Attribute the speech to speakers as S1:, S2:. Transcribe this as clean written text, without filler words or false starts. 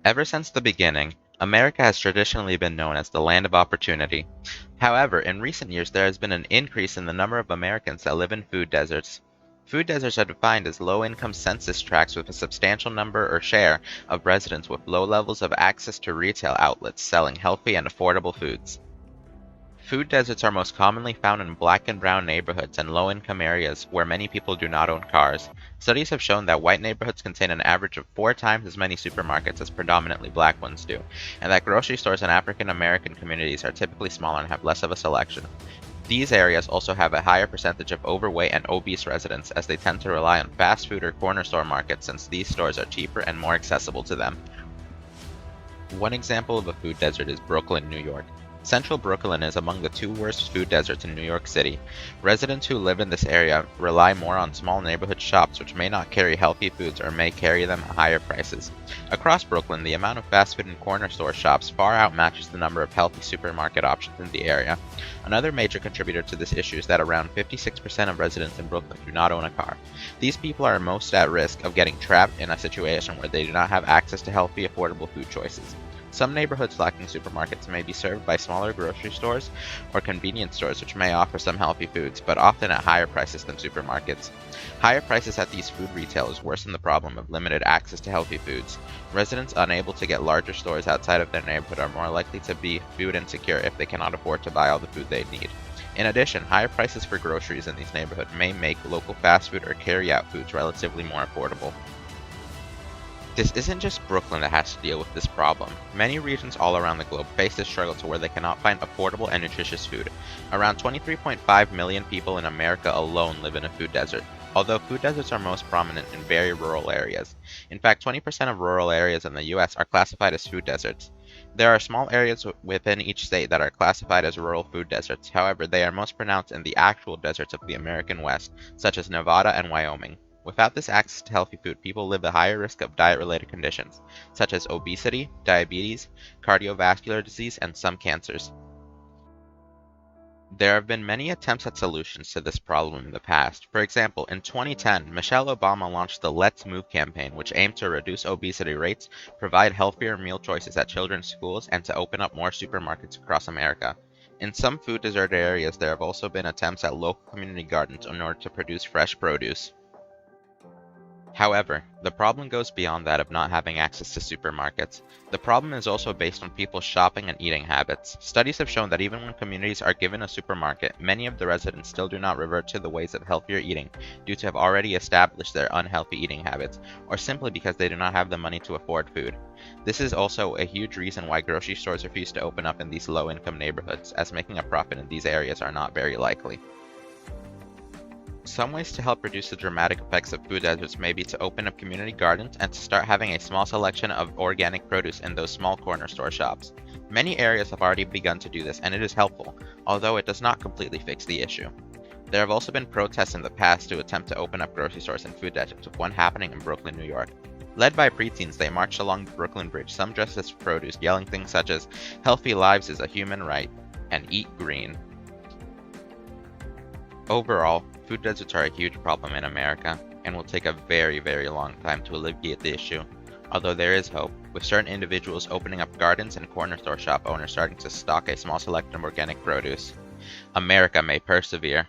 S1: Ever since the beginning, America has traditionally been known as the land of opportunity. However, in recent years there has been an increase in the number of Americans that live in food deserts. Food deserts are defined as low-income census tracts with a substantial number or share of residents with low levels of access to retail outlets selling healthy and affordable foods. Food deserts are most commonly found in black and brown neighborhoods and low-income areas where many people do not own cars. Studies have shown that white neighborhoods contain an average of 4 times as many supermarkets as predominantly black ones do, and that grocery stores in African American communities are typically smaller and have less of a selection. These areas also have a higher percentage of overweight and obese residents as they tend to rely on fast food or corner store markets since these stores are cheaper and more accessible to them. One example of a food desert is Brooklyn, New York. Central Brooklyn is among the 2 worst food deserts in New York City. Residents who live in this area rely more on small neighborhood shops which may not carry healthy foods or may carry them at higher prices. Across Brooklyn, the amount of fast food and corner store shops far outmatches the number of healthy supermarket options in the area. Another major contributor to this issue is that around 56% of residents in Brooklyn do not own a car. These people are most at risk of getting trapped in a situation where they do not have access to healthy, affordable food choices. Some neighborhoods lacking supermarkets may be served by smaller grocery stores or convenience stores which may offer some healthy foods, but often at higher prices than supermarkets. Higher prices at these food retailers worsen the problem of limited access to healthy foods. Residents unable to get larger stores outside of their neighborhood are more likely to be food insecure if they cannot afford to buy all the food they need. In addition, higher prices for groceries in these neighborhoods may make local fast food or carry-out foods relatively more affordable. This isn't just Brooklyn that has to deal with this problem. Many regions all around the globe face this struggle to where they cannot find affordable and nutritious food. Around 23.5 million people in America alone live in a food desert, although food deserts are most prominent in very rural areas. In fact, 20% of rural areas in the US are classified as food deserts. There are small areas within each state that are classified as rural food deserts, however, they are most pronounced in the actual deserts of the American West, such as Nevada and Wyoming. Without this access to healthy food, people live at higher risk of diet-related conditions, such as obesity, diabetes, cardiovascular disease, and some cancers. There have been many attempts at solutions to this problem in the past. For example, in 2010, Michelle Obama launched the Let's Move campaign, which aimed to reduce obesity rates, provide healthier meal choices at children's schools, and to open up more supermarkets across America. In some food desert areas, there have also been attempts at local community gardens in order to produce fresh produce. However, the problem goes beyond that of not having access to supermarkets. The problem is also based on people's shopping and eating habits. Studies have shown that even when communities are given a supermarket, many of the residents still do not revert to the ways of healthier eating due to have already established their unhealthy eating habits, or simply because they do not have the money to afford food. This is also a huge reason why grocery stores refuse to open up in these low-income neighborhoods, as making a profit in these areas are not very likely. Some ways to help reduce the dramatic effects of food deserts may be to open up community gardens and to start having a small selection of organic produce in those small corner store shops. Many areas have already begun to do this, and it is helpful, although it does not completely fix the issue. There have also been protests in the past to attempt to open up grocery stores and food deserts, with one happening in Brooklyn, New York. Led by preteens, they marched along the Brooklyn Bridge, some dressed as produce, yelling things such as, "Healthy lives is a human right," and "Eat green." Overall, food deserts are a huge problem in America, and will take a very, very long time to alleviate the issue. Although there is hope, with certain individuals opening up gardens and corner store shop owners starting to stock a small selection of organic produce. America may persevere.